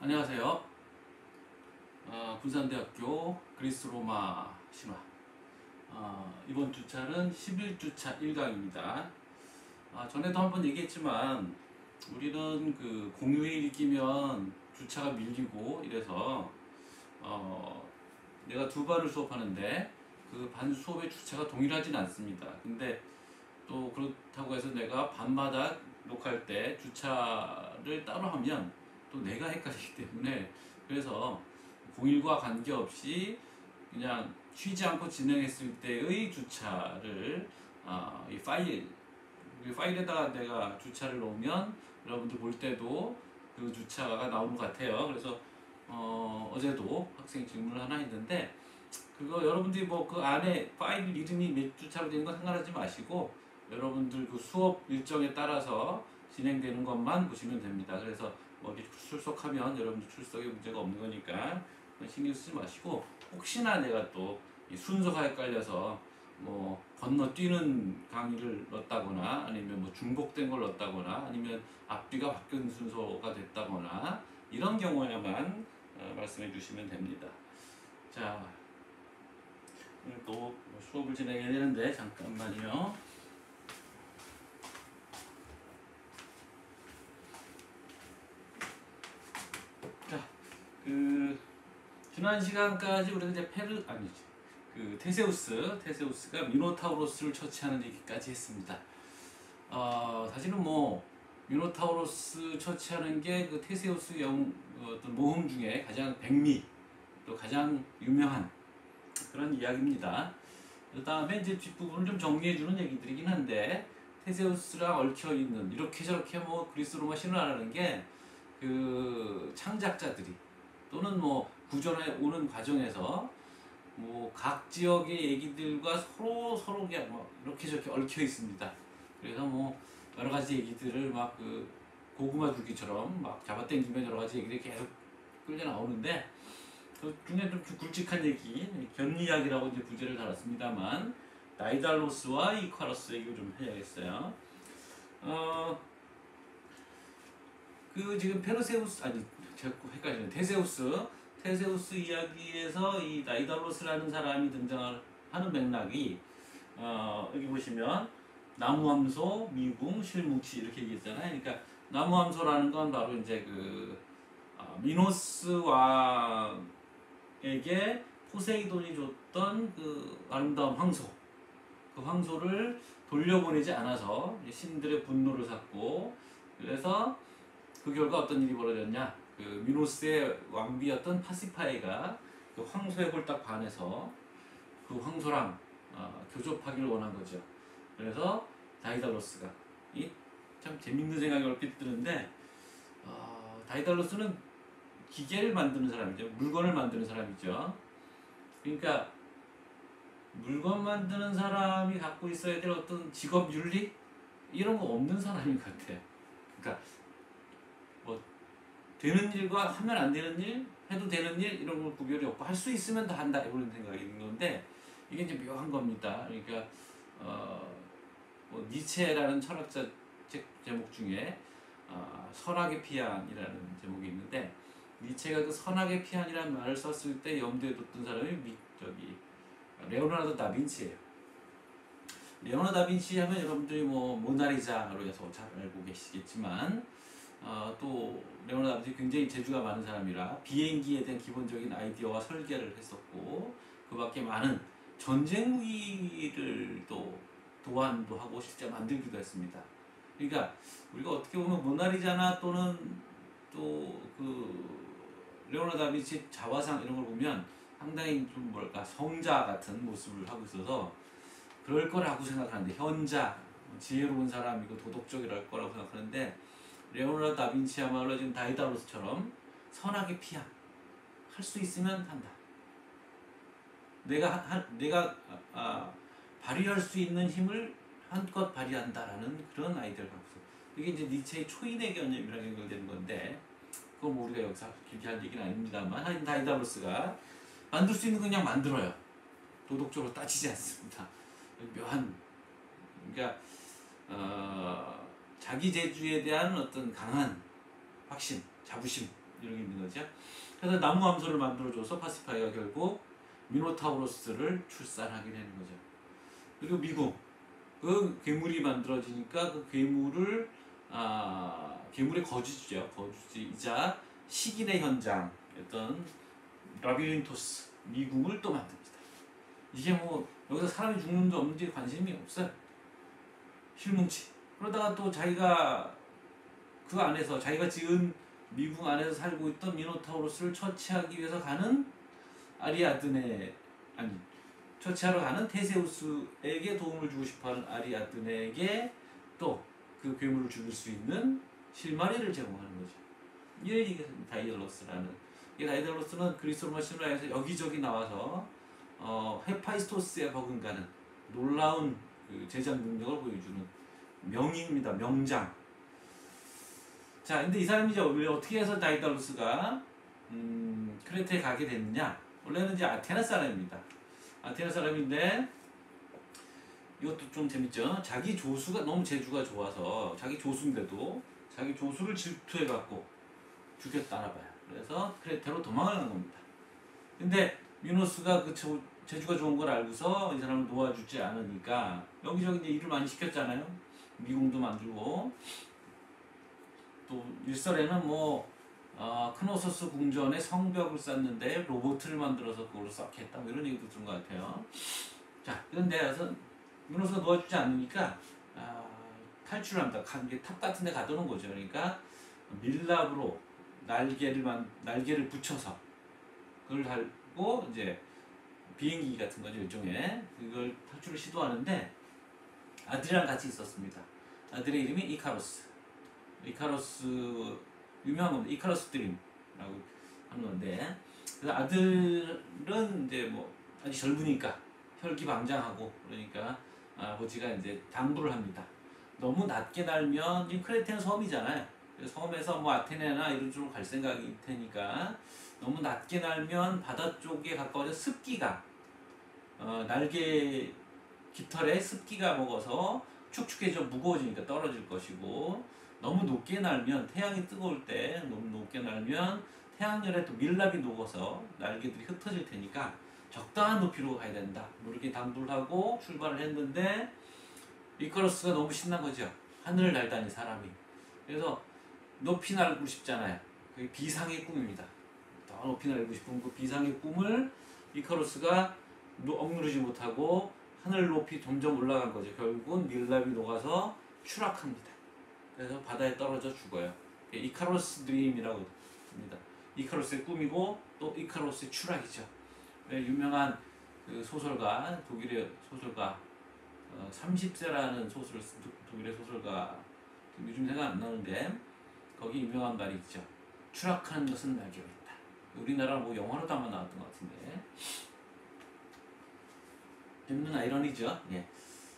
안녕하세요. 군산대학교 그리스 로마 신화. 이번 주차는 11주차 1강입니다. 전에도 한번 얘기했지만 우리는 그 공휴일 끼면 주차가 밀리고 이래서 내가 두 반을 수업하는데 그 반 수업의 주차가 동일하진 않습니다. 근데 또 그렇다고 해서 내가 반마다 녹화할 때 주차를 따로 하면 또 내가 헷갈리기 때문에, 그래서 공일과 관계없이 그냥 쉬지 않고 진행했을 때의 주차를 이 파일에다가 내가 주차를 놓으면 여러분들 볼 때도 그 주차가 나오는 것 같아요. 그래서 어제도 학생 질문을 하나 했는데, 그거 여러분들이 뭐 그 안에 파일 이름이 몇 주차로 되는 건 상관하지 마시고 여러분들 그 수업 일정에 따라서 진행되는 것만 보시면 됩니다. 그래서 어디 출석하면 여러분들 출석에 문제가 없는 거니까 신경 쓰지 마시고, 혹시나 내가 또 이 순서가 헷갈려서 뭐 건너뛰는 강의를 넣었다거나 아니면 뭐 중복된 걸 넣었다거나 아니면 앞뒤가 바뀐 순서가 됐다거나 이런 경우에만 말씀해 주시면 됩니다. 자, 오늘 또 수업을 진행해야 되는데 잠깐만요. 자, 지난 시간까지 우리가 이제 테세우스가 미노타우로스를 처치하는 얘기까지 했습니다. 사실은 뭐 미노타우로스 처치하는 게 그 테세우스 어떤 모험 중에 가장 백미 또 가장 유명한 그런 이야기입니다. 그 다음에 이제 뒷부분을 좀 정리해주는 얘기들이긴 한데, 테세우스랑 얽혀있는 이렇게 저렇게 뭐 그리스 로마 신화라는 게 그 창작자들이 또는 뭐 구전에 오는 과정에서 뭐 각 지역의 얘기들과 서로게 뭐 이렇게 저렇게 얽혀 있습니다. 그래서 뭐 여러 가지 얘기들을 막 그 고구마 줄기처럼 막 잡아당기면 여러 가지 얘기들이 계속 끌려 나오는데, 그 중에 좀 굵직한 얘기, 견이야기라고 이제 부제를 달았습니다만 다이달로스와 이카로스 얘기를 좀 해야겠어요. 그 지금 제가 헷갈리네. 테세우스 이야기에서 이 다이달로스라는 사람이 등장하는 맥락이, 여기 보시면 나무함소, 미궁, 실뭉치 이렇게 얘기했잖아요. 그러니까 나무함소라는 건 바로 이제 미노스 왕에게 포세이돈이 줬던 그 아름다운 황소, 그 황소를 돌려보내지 않아서 신들의 분노를 샀고, 그래서 그 결과 어떤 일이 벌어졌냐, 그 미노스의 왕비였던 파시파이가 그 황소에 홀딱 반해서 그 황소랑 교접하기를 원한 거죠. 그래서 다이달로스가, 이 참 재밌는 생각이 얼핏 드는데, 다이달로스는 기계를 만드는 사람이죠. 물건을 만드는 사람이죠. 그러니까 물건 만드는 사람이 갖고 있어야 될 어떤 직업 윤리 이런 거 없는 사람인 것 같아요. 그러니까 뭐 되는 일과 하면 안 되는 일, 해도 되는 일 이런 걸 구별이 없고 할 수 있으면 다 한다 이런 생각이 있는 건데, 이게 이제 묘한 겁니다. 그러니까 뭐 니체라는 철학자 책 제목 중에 선악의 피안이라는 제목이 있는데, 니체가 그 선악의 피안이라는 말을 썼을 때 염두에 뒀던 사람이 레오나르도 다빈치예요. 레오나르도 다빈치 하면 여러분들이 뭐 모나리자로 해서 잘 알고 계시겠지만, 또 레오나르도 다빈치 굉장히 재주가 많은 사람이라 비행기에 대한 기본적인 아이디어와 설계를 했었고, 그 밖에 많은 전쟁 무기를 또 도안도 하고 실제 만들기도 했습니다. 그러니까 우리가 어떻게 보면 모나리자나 또는 또 레오나르도 다빈치 자화상 이런 걸 보면 상당히 좀 성자 같은 모습을 하고 있어서 그럴 거라고 생각하는데, 현자, 지혜로운 사람이고 도덕적이랄 거라고 생각하는데, 레오나르도 다빈치야말로 지금 다이달로스처럼 선악의 피한, 할 수 있으면 한다. 내가 발휘할 수 있는 힘을 한껏 발휘한다라는 그런 아이디어를 갖고 있어요. 이게 이제 니체의 초인의 개념이랑 연결되는 건데, 그거 뭐 우리가 여기서 길게 할 얘기는 아닙니다만, 하여튼 다이달로스가 만들 수 있는 거 그냥 만들어요. 도덕적으로 따지지 않습니다. 묘한, 그러니까 자기 재주에 대한 어떤 강한 확신, 자부심 이런 게 있는 거죠. 그래서 나무 함소를 만들어줘서 파시파이가 결국 미노타우로스를 출산하게 되는 거죠. 그리고 미궁, 그 괴물이 만들어지니까 그 괴물을 괴물의 거주지죠. 거주지이자 식인의 현장이었던 라비린토스 미궁을 또 만듭니다. 이게 뭐 여기서 사람이 죽는지 없는지 관심이 없어요. 실뭉치. 그러다가 또 자기가 그 안에서 자기가 지은 미궁 안에서 살고 있던 미노타우로스를 처치하기 위해서 가는 아리아드네 아니 처치하러 가는 테세우스에게 도움을 주고 싶어하는 아리아드네에게 또 그 괴물을 죽일 수 있는 실마리를 제공하는 거죠. 이게 다이달로스라는. 이 다이달로스는 그리스 로마 신화에서 여기저기 나와서 헤파이스토스에 버금가는 놀라운 그 제작 능력을 보여주는 명인입니다. 명장. 자, 근데 이 사람이 이제 왜 어떻게 해서 다이달로스가 크레테에 가게 됐느냐? 원래는 이제 아테네 사람입니다. 아테네 사람인데 이것도 좀 재밌죠. 자기 조수가 너무 재주가 좋아서 자기 조수인데도 자기 조수를 질투해갖고 죽였다나 봐요. 그래서 크레테로 도망을 간 겁니다. 근데 미노스가 그 재주가 좋은 걸 알고서 이 사람을 도와주지 않으니까 여기저기 이제 일을 많이 시켰잖아요. 미궁도 만들고 또 일설에는 뭐 크노소스 궁전에 성벽을 쌓는데 로봇을 만들어서 그걸로 쌓겠다 뭐 이런 얘기도 들은 것 같아요. 자, 그런데 미노스가 도와주지 않으니까 탈출합니다. 탑 같은 데 가두는 거죠. 그러니까 밀랍으로 날개를 붙여서 그걸 달고 이제 비행기 같은 거죠. 일종의 그걸 탈출을 시도하는데 아들이랑 같이 있었습니다. 아들의 이름이 이카로스. 유명한 겁니다. 이카로스 드림이라고 하는 건데, 그래서 아들은 이제 뭐 아직 젊으니까 혈기방장하고 그러니까 아버지가 이제 당부를 합니다. 너무 낮게 날면 지금 크레테는 섬이잖아요. 섬에서 뭐 아테네나 이런 쪽으로 갈 생각일 테니까 너무 낮게 날면 바다 쪽에 가까워져 습기가 날개 깃털에 습기가 먹어서 축축해져 무거워지니까 떨어질 것이고, 너무 높게 날면 태양이 뜨거울 때 너무 높게 날면 태양열에 또 밀랍이 녹아서 날개들이 흩어질 테니까 적당한 높이로 가야 된다. 뭐 이렇게 당부를 하고 출발을 했는데 이카로스가 너무 신난 거죠. 하늘을 날다니 사람이. 그래서 높이 날고 싶잖아요. 그게 비상의 꿈입니다. 더 높이 날고 싶은 그 비상의 꿈을 이카로스가 억누르지 못하고 하늘 높이 점점 올라간 거죠. 결국은 밀랍이 녹아서 추락합니다. 그래서 바다에 떨어져 죽어요. 이카로스 드림이라고 합니다. 이카로스의 꿈이고 또 이카로스의 추락이죠. 유명한 그 소설가, 독일의 소설가 30세라는 독일의 소설가, 요즘 생각 안 나는데 거기 유명한 말이 있죠. 추락하는 것은 날개가 있다. 우리나라 뭐 영화로도 아마 나왔던 것 같은데 재밌는 아이러니죠. 예.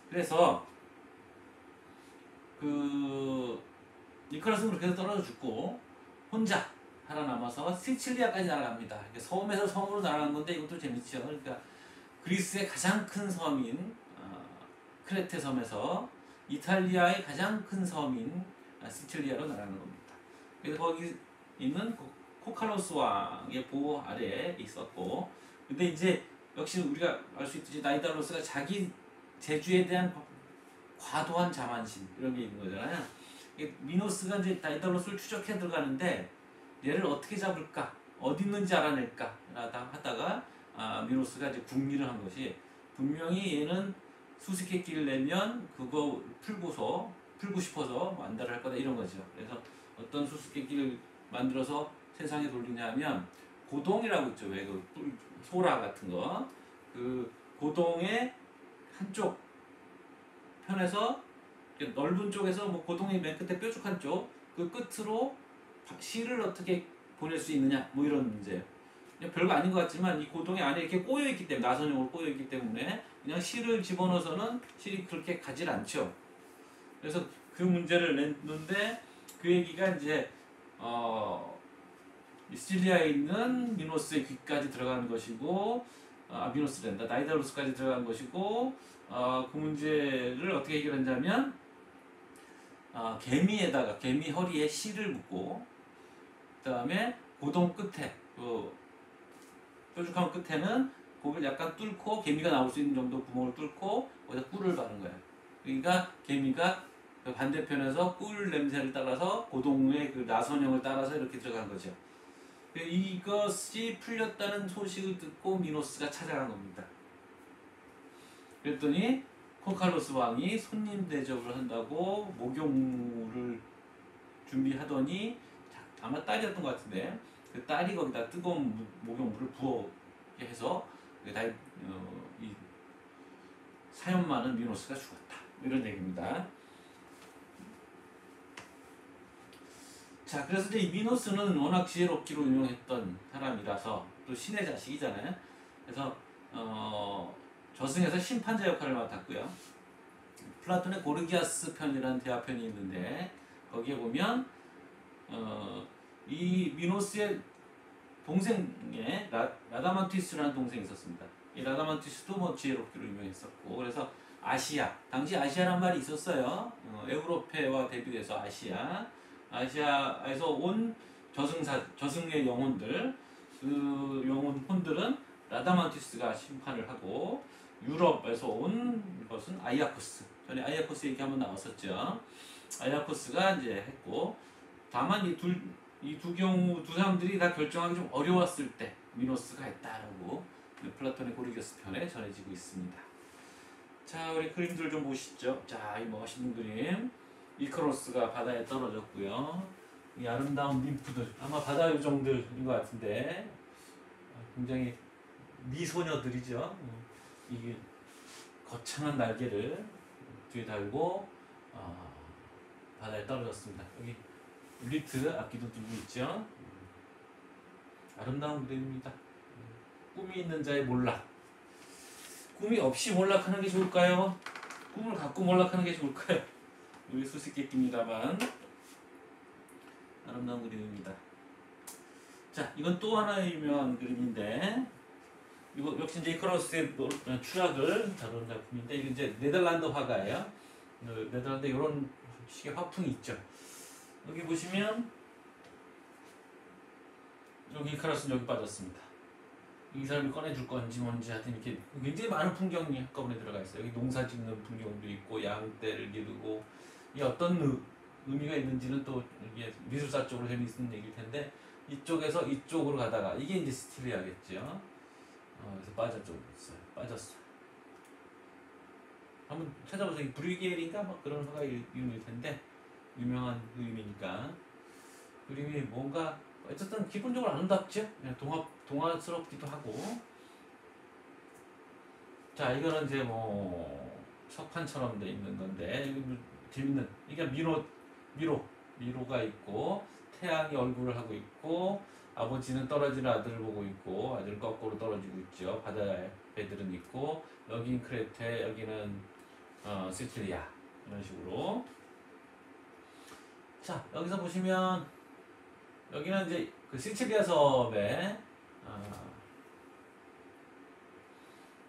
그래서 니콜라스는 그렇게 해서 떨어져 죽고 혼자 살아남아서 시칠리아까지 날아갑니다. 섬에서 섬으로 날아간 건데 이것도 재밌죠. 그러니까 그리스의 가장 큰 섬인 크레테 섬에서 이탈리아의 가장 큰 섬인 시칠리아로 날아가는 겁니다. 그래서 거기 있는 코칼로스 왕의 보호 아래에 있었고, 근데 이제 역시 우리가 알 수 있듯이 다이달로스가 자기 재주에 대한 과도한 자만심 이런 게 있는 거잖아요. 미노스가 이제 다이달로스를 추적해 들어가는데 얘를 어떻게 잡을까, 어디 있는지 알아낼까 하다가 미노스가 이제 궁리를 한 것이, 분명히 얘는 수수께끼를 내면 그거 풀고 싶어서 만다를 할 거다 이런 거죠. 그래서 어떤 수수께끼를 만들어서 세상에 돌리냐면 고동이라고 있죠. 왜 그 소라 같은 거, 그 고동의 한쪽 편에서 넓은 쪽에서 뭐 고동의 맨 끝에 뾰족한 쪽 그 끝으로 실을 어떻게 보낼 수 있느냐 뭐 이런 문제. 별거 아닌 것 같지만 이 고동의 안에 이렇게 꼬여 있기 때문에, 나선형으로 꼬여 있기 때문에 그냥 실을 집어넣어서는 실이 그렇게 가질 않죠. 그래서 그 문제를 냈는데 그 얘기가 이제 시칠리아에 있는 미노스의 귀까지 들어가는 것이고, 미노스랜다 다이달로스까지 들어간 것이고, 그 문제를 어떻게 해결했냐면 개미 허리에 실을 묶고, 그 다음에 고동 끝에 뾰족한 끝에는 거기를 약간 뚫고 개미가 나올 수 있는 정도 구멍을 뚫고 거기다 꿀을 바른 거예요. 그러니까 개미가 그 반대편에서 꿀 냄새를 따라서 고동의 그 나선형을 따라서 이렇게 들어간 거죠. 이것이 풀렸다는 소식을 듣고 미노스가 찾아간 겁니다. 그랬더니 콘칼로스 왕이 손님 대접을 한다고 목욕물을 준비하더니 아마 딸이었던 것 같은데 그 딸이 거기다 뜨거운 목욕물을 부어게 해서 이 사연 많은 미노스가 죽었다. 이런 얘기입니다. 자, 그래서 이제 이 미노스는 워낙 지혜롭기로 유명했던 사람이라서 또 신의 자식이잖아요. 그래서 저승에서 심판자 역할을 맡았고요. 플라톤의 고르기아스 편이라는 대화편이 있는데 거기에 보면 이 미노스의 동생에 라다만티스라는 동생이 있었습니다. 이 라다만티스도 뭐 지혜롭기로 유명했었고 그래서 아시아, 당시 아시아란 말이 있었어요. 에우로페와 대비해서 아시아에서 온 저승의 영혼들, 그 영혼들은 라다만티스가 심판을 하고 유럽에서 온 것은 아이아코스. 전에 아이아코스 얘기 한번 나왔었죠. 아이아코스가 이제 했고 다만 이 두 사람들이 다 결정하기 좀 어려웠을 때 미노스가 했다라고 플라톤의 고르기아스 편에 전해지고 있습니다. 자, 우리 그림들 좀 보시죠. 자, 이 멋있는 그림. 이카로스가 바다에 떨어졌고요. 이 아름다운 ним프들 아마 바다 요정들인 것 같은데 굉장히 미소녀들이죠. 이게 거창한 날개를 뒤에 달고 바다에 떨어졌습니다. 여기 리트 악기도 들고 있죠. 아름다운 그림입니다. 꿈이 있는 자의 몰락. 꿈이 없이 몰락하는 게 좋을까요? 꿈을 갖고 몰락하는 게 좋을까요? 우리 수수께끼입니다만 아름다운 그림입니다. 자, 이건 또 하나의 유명한 그림인데 이거 역시 이제 이카로스의 추락을 다룬 작품인데 이게 이제 네덜란드 화가예요. 네덜란드 이런 식의 화풍이 있죠. 여기 보시면 여기 이카로스는 여기 빠졌습니다. 이 사람이 꺼내줄 건지 뭔지 하여튼 이렇게 굉장히 많은 풍경이 한꺼번에 들어가 있어요. 여기 농사 짓는 풍경도 있고 양떼를 기르고 이게 어떤 의미가 있는지는 또 이게 미술사 쪽으로 재미있는 얘기일 텐데 이쪽에서 이쪽으로 가다가 이게 이제 스틸리아겠죠. 그래서 빠졌어. 한번 찾아보세요. 브리게일인가 뭐 그런 화가 이름일 텐데 유명한 그림이니까 그림이 뭔가 어쨌든 기본적으로 아름답죠. 그냥 동화스럽기도 하고. 자, 이거는 이제 뭐 석판처럼 돼 있는 건데 이거 재밌는 이게 미로가 있고 태양이 얼굴을 하고 있고 아버지는 떨어지는 아들을 보고 있고 아들은 거꾸로 떨어지고 있죠. 바다에 배들은 있고 여긴 크레테 여기는 시칠리아 이런 식으로. 자, 여기서 보시면 여기는 이제 그 시칠리아 섬의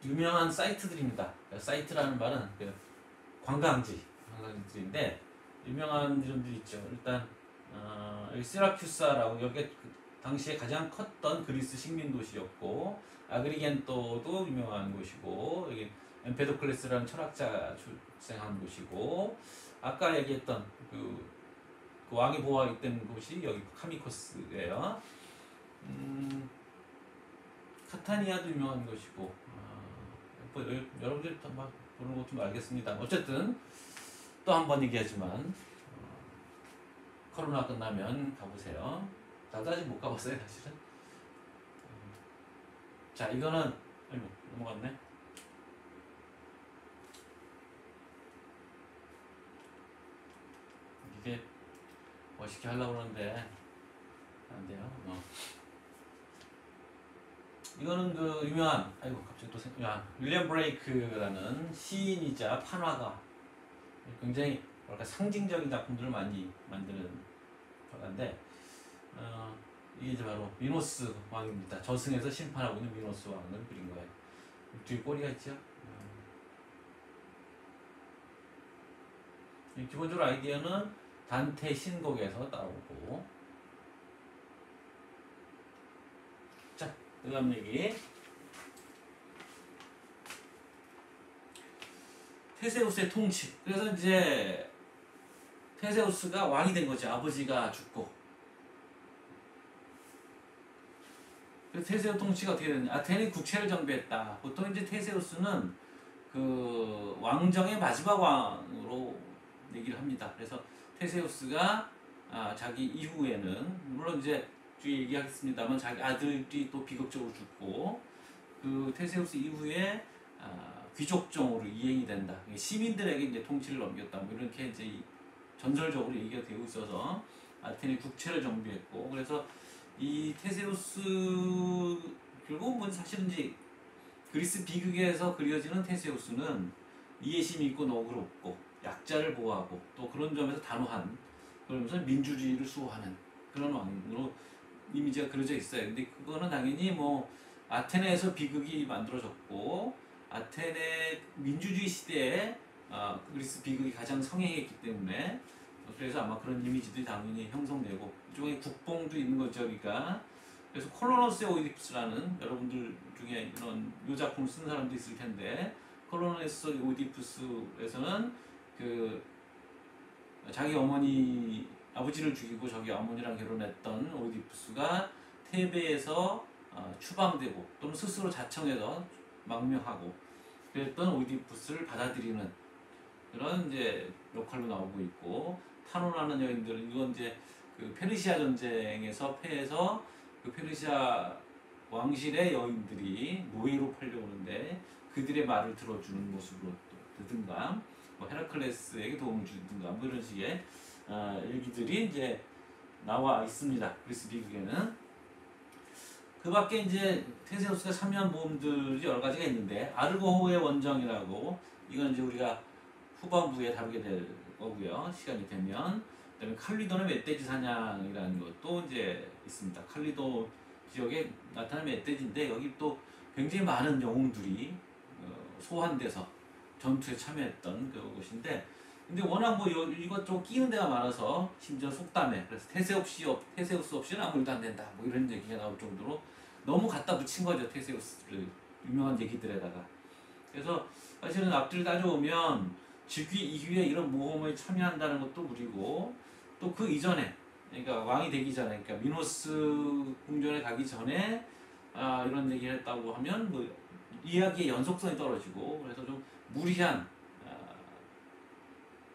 유명한 사이트들입니다. 사이트라는 말은 그 관광지인데 유명한 이름들이 있죠. 일단 여기 시라큐사라고 여기 그 당시에 가장 컸던 그리스 식민 도시였고 아그리겐토도 유명한 곳이고 여기 엠페도클레스라는 철학자가 출생한 곳이고 아까 얘기했던 그 왕이 보호하겠다는 곳이 여기 카미코스예요. 카타니아도 유명한 곳이고 뭐 여러분들이 막 보는 것 좀 알겠습니다. 어쨌든 또 한 번 얘기하지만 코로나 끝나면 가보세요. 나도 아직 못 가봤어요 사실은. 자, 이거는 아이고 넘어갔네. 이게 멋있게 하려고 그러는데 안 돼요. 이거는 그 유명한 갑자기 또 윌리엄 브레이크라는 시인이자 판화가 굉장히 뭐랄까 상징적인 작품들을 많이 만드는 화가인데 이게 이제 바로 미노스 왕입니다. 저승에서 심판하고 있는 미노스 왕을 그린 거예요. 뒤에 꼬리가 있죠. 기본적으로 아이디어는 단테 신곡에서 따오고 그 다음 얘기. 테세우스의 통치. 그래서 이제 테세우스가 왕이 된 거죠. 아버지가 죽고. 그래서 테세우스 통치가 어떻게 되느냐. 아테네 국채를 정비했다. 보통 이제 테세우스는 그 왕정의 마지막 왕으로 얘기를 합니다. 그래서 테세우스가 자기 이후에는 물론 이제 뒤에 얘기하겠습니다만 자기 아들이 또 비극적으로 죽고 그 테세우스 이후에 귀족정으로 이행이 된다. 시민들에게 이제 통치를 넘겼다. 뭐 이렇게 이제 전설적으로 얘기가 되고 있어서 아테네 국채를 정비했고 그래서 이 테세우스 결국은 사실은 이제 그리스 비극에서 그려지는 테세우스는 이해심이 있고 너그럽고 약자를 보호하고 또 그런 점에서 단호한 그러면서 민주주의를 수호하는 그런 왕으로 이미지가 그려져 있어요. 근데 그거는 당연히 뭐 아테네에서 비극이 만들어졌고 아테네 민주주의 시대에 그리스 비극이 가장 성행했기 때문에 그래서 아마 그런 이미지들이 당연히 형성되고 일종의 국뽕도 있는 거죠. 그러니까 그래서 콜로노스의 오이디푸스라는 여러분들 중에 이런 요 작품을 쓴 사람도 있을 텐데 콜로노스의 오이디푸스에서는 그 자기 어머니 아버지를 죽이고 저기 어머니랑 결혼했던 오이디푸스가 테베에서 추방되고 또는 스스로 자청해서 망명하고 그랬던 오이디푸스를 받아들이는 그런 이제 역할로 나오고 있고 탄원하는 여인들은 이건 이제 그 페르시아 전쟁에서 패해서 그 페르시아 왕실의 여인들이 노예로 팔려오는데 그들의 말을 들어주는 모습으로 듣든가 뭐 헤라클레스에게 도움을 주든가 뭐 이런 식의 얘기들이 이제 나와 있습니다. 그리스 비극에는. 그 밖에 이제 테세우스가 참여한 모험들이 여러 가지가 있는데 아르고호의 원정이라고 이건 이제 우리가 후반부에 다루게 될 거고요. 시간이 되면. 그다음에 칼리도의 멧돼지 사냥이라는 것도 이제 있습니다. 칼리도 지역에 나타나는 멧돼지인데 여기 또 굉장히 많은 영웅들이 소환돼서 전투에 참여했던 그곳인데 근데 워낙 뭐 이것저것 끼는 데가 많아서 심지어 속담에 그래서 테세우스 없이는 아무 일도 안 된다 뭐 이런 얘기가 나올 정도로 너무 갖다 붙인 거죠. 테세우스를 유명한 얘기들에다가. 그래서 사실은 앞뒤를 따져보면 즉위 이후에 이런 모험에 참여한다는 것도 무리고 또 그 이전에 그러니까 왕이 되기 전에 그러니까 미노스 궁전에 가기 전에 이런 얘기를 했다고 하면 뭐 이야기의 연속성이 떨어지고 그래서 좀 무리한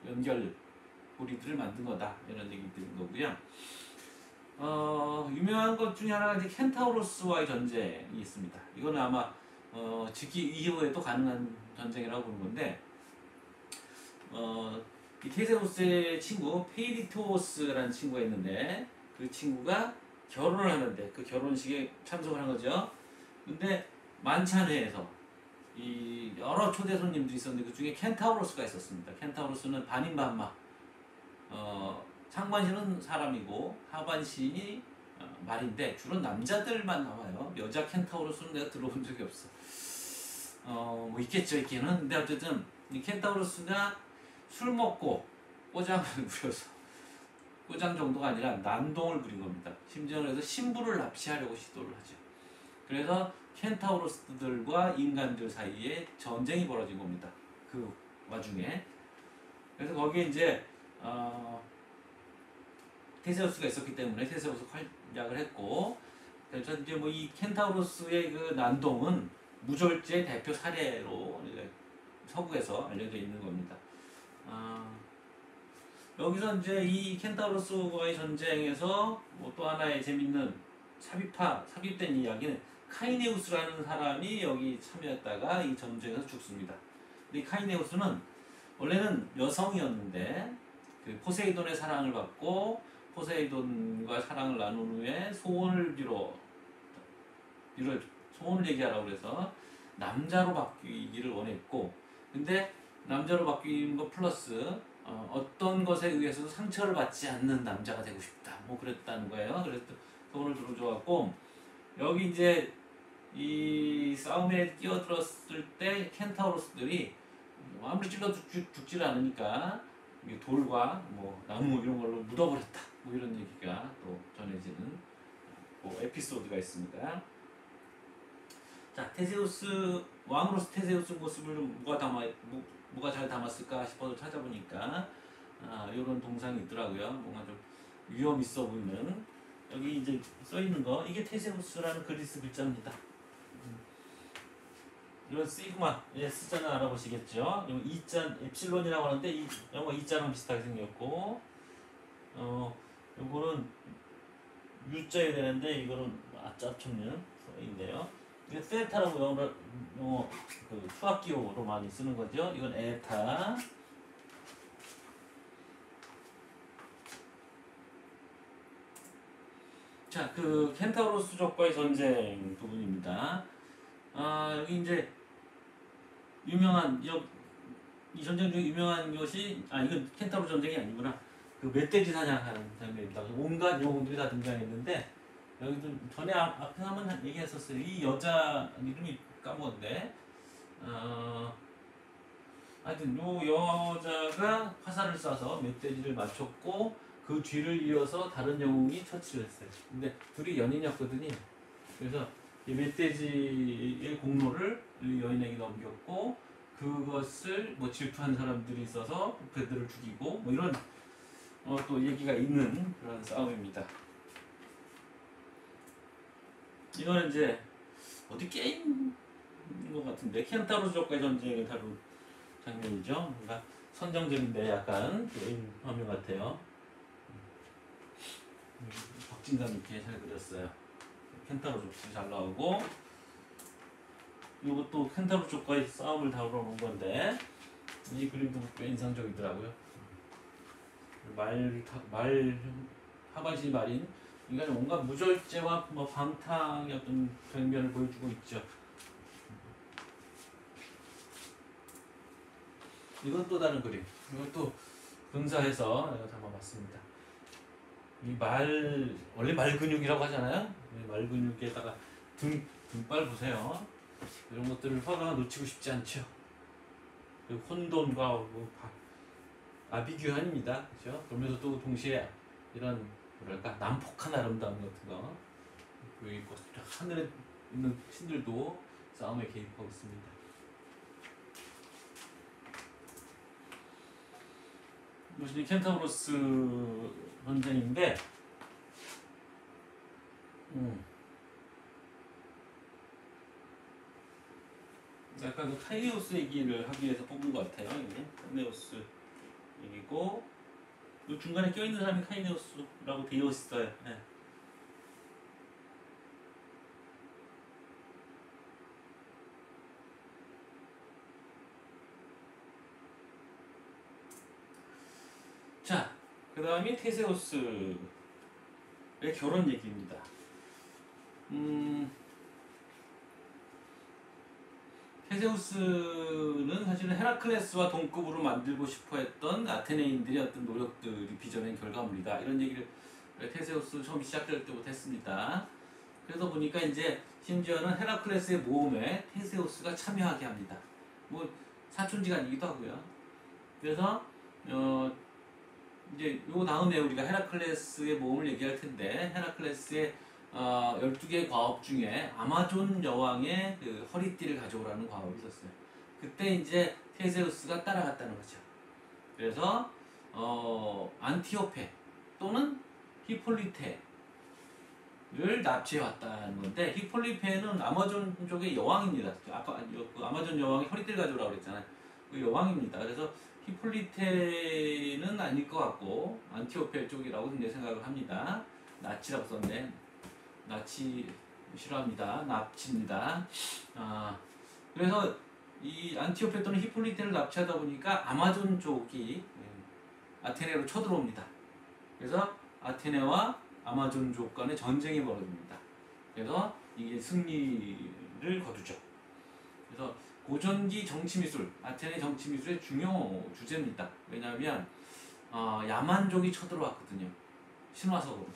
연결고리들을 만든 거다 이런 얘기들인 거고요. 유명한 것 중에 하나가 이제 켄타우로스와의 전쟁이 있습니다. 이거는 아마 즉위 이후에도 가능한 전쟁이라고 보는 건데 이 테세우스의 친구 페이리토스라는 친구가 있는데 그 친구가 결혼을 하는데 그 결혼식에 참석을 한 거죠. 근데 만찬회에서 이 여러 초대 손님들이 있었는데 그 중에 켄타우로스가 있었습니다. 켄타우로스는 반인반마 상반신은 사람이고 하반신이 말인데 주로 남자들만 나와요. 여자 켄타우로스는 내가 들어본 적이 없어. 뭐 있겠죠 있기는. 근데 어쨌든 이 켄타우로스가 술 먹고 꼬장을 부려서 꼬장 정도가 아니라 난동을 부린 겁니다. 심지어 그래서 신부를 납치하려고 시도를 하죠. 그래서 켄타우로스들과 인간들 사이에 전쟁이 벌어진 겁니다. 그 와중에. 그래서 거기에 이제 테세우스가 있었기 때문에 테세우스 활약을 했고 그래서 이제 뭐 이 켄타우로스의 그 난동은 무절제 대표 사례로 서구에서 알려져 있는 겁니다. 여기서 이제 이 켄타우로스와의 전쟁에서 뭐 또 하나의 재밌는 삽입된 이야기는 카이네우스라는 사람이 여기 참여했다가 이 전쟁에서 죽습니다. 근데 이 카이네우스는 원래는 여성이었는데 그 포세이돈의 사랑을 받고 포세이돈과 사랑을 나눈 후에 소원을 얘기하라고 그래서 남자로 바뀌기를 원했고 근데 남자로 바뀐 거 플러스 어떤 것에 의해서도 상처를 받지 않는 남자가 되고 싶다. 뭐 그랬다는 거예요. 그래서 소원을 들어줘갖고 여기 이제 이 싸움에 끼어들었을 때 켄타우로스들이 아무리 찔러 죽지를 않으니까 돌과 뭐 나무 이런 걸로 묻어버렸다. 뭐 이런 얘기가 또 전해지는 뭐 에피소드가 있습니다. 자, 테세우스 왕으로서 테세우스 모습을 뭐가 잘 담았을까 싶어서 찾아보니까 이런 동상이 있더라고요. 뭔가 좀 위험 있어 보이는 여기 이제 써 있는 거 이게 테세우스라는 그리스 글자입니다. 이건 시그마 S자는 알아보시겠죠? 이거 E자 엡실론이라고 하는데 이 영어 E자랑 비슷하게 생겼고 요거는 U자여야 되는데 이거는 짜청년 써 있네요. 이게 세타라고 영어 그 수학기호로 많이 쓰는 거죠. 이건 에타. 자, 그 켄타우로스족과의 전쟁 부분입니다. 여기 이제 유명한 이 전쟁 중에 유명한 것이 이건 켄타우로 전쟁이 아니구나. 그 멧돼지 사냥하는 장면입니다. 온갖 영웅들이 다 등장했는데 여기도 전에 앞에 한번 얘기했었어요. 이 여자 이름이 까먹었는데 하여튼 요 여자가 화살을 쏴서 멧돼지를 맞췄고 그 뒤를 이어서 다른 영웅이 처치를 했어요. 근데 둘이 연인이었거든요. 그래서 이 멧돼지의 공로를 이 여인에게 넘겼고 그것을 뭐 질투한 사람들이 있어서 그들을 죽이고 뭐 이런 또 얘기가 있는 그런 싸움입니다. 이거는 이제 어디 게임인 것 같은데 켄타우로스족과의 전쟁을 다룬 장면이죠. 뭔가 선정적인데 약간 게임 화면 같아요. 박진감 있게 잘 그렸어요. 켄타우로스족이 잘 나오고 이것도 켄타우로스족과의 싸움을 다루러 온 건데 이 그림도 꽤 인상적이더라고요. 하반신이 말인 인간의 뭔가 무절제와 뭐 방탕의 어떤 장면을 보여주고 있죠. 이건 또 다른 그림. 이것도 근사해서 내가 담아봤습니다. 원래 말 근육이라고 하잖아요. 말 근육에다가 등발 보세요. 이런 것들을 화가가 놓치고 싶지 않죠. 그리고 혼돈과 아비규환입니다. 그렇죠? 그러면서 또 동시에 이런 뭐랄까 난폭한 아름다움 같은 거 그리고 하늘에 있는 신들도 싸움에 개입하고 있습니다. 이것이 켄타우로스 전쟁인데 약간 그 카이네오스 얘기를 하기 위해서 뽑은 것 같아요. 이게 카이네오스 얘기고 이 중간에 껴있는 사람이 카이네오스라고 되어 있어요. 네. 자, 그 다음이 테세우스의 결혼 얘기입니다. 테세우스는 사실은 헤라클레스와 동급으로 만들고 싶어 했던 아테네인들의 어떤 노력들이 빚어낸 결과물이다. 이런 얘기를 테세우스 처음 시작될 때부터 했습니다. 그러다 보니까 이제 심지어는 헤라클레스의 모험에 테세우스가 참여하게 합니다. 뭐 사촌지간이기도 하고요. 그래서 이제 요 다음에 우리가 헤라클레스의 모험을 얘기할 텐데 헤라클레스의 12개의 과업 중에 아마존 여왕의 그 허리띠를 가져오라는 과업이 있었어요. 그때 이제 테세우스가 따라갔다는 거죠. 그래서 안티오페 또는 히폴리테를 납치해 왔다는 건데 히폴리테는 아마존족의 여왕입니다. 아까 그 아마존 여왕이 허리띠를 가져오라고 그랬잖아요. 그 여왕입니다. 그래서 히폴리테는 아닐 것 같고 안티오페 쪽이라고 이제 생각을 합니다. 나치라고 썼네. 나치 싫어합니다. 납치입니다. 그래서 이 안티오페 또는 히폴리테를 납치하다 보니까 아마존 쪽이 아테네로 쳐들어옵니다. 그래서 아테네와 아마존족 간의 전쟁이 벌어집니다. 그래서 이게 승리를 거두죠. 그래서 고전기 정치미술, 아테네 정치미술의 중요 주제입니다. 왜냐하면 야만족이 쳐들어왔거든요. 신화적으로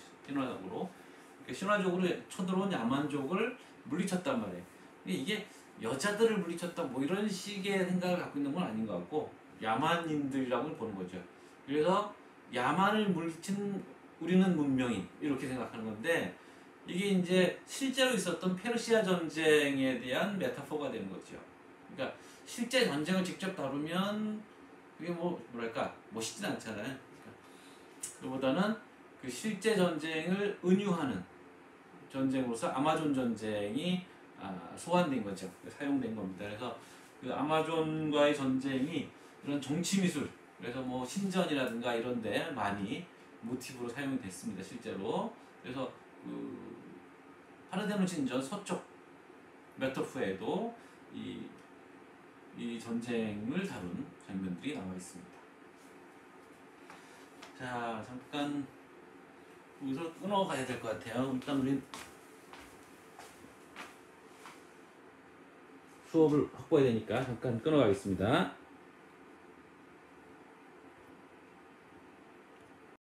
신화적으로 쳐들어온 야만족을 물리쳤단 말이에요. 이게 여자들을 물리쳤다 뭐 이런 식의 생각을 갖고 있는 건 아닌 것 같고 야만인들이라고 보는 거죠. 그래서 야만을 물리친 우리는 문명인 이렇게 생각하는 건데 이게 이제 실제로 있었던 페르시아 전쟁에 대한 메타포가 되는 거죠. 그러니까 실제 전쟁을 직접 다루면 그게 뭐랄까 멋있진 않잖아요. 그러니까 그보다는 그 실제 전쟁을 은유하는 전쟁으로서 아마존 전쟁이 소환된 거죠. 사용된 겁니다. 그래서 그 아마존과의 전쟁이 이런 정치 미술, 그래서 뭐 신전이라든가 이런데 많이 모티브로 사용이 됐습니다. 실제로. 그래서 그 파르데논 신전 서쪽 메토프에도 이 전쟁을 다룬 장면들이 나와 있습니다. 자, 잠깐 여기서 끊어가야 될 것 같아요. 일단 우린 수업을 확보해야 되니까 잠깐 끊어가겠습니다.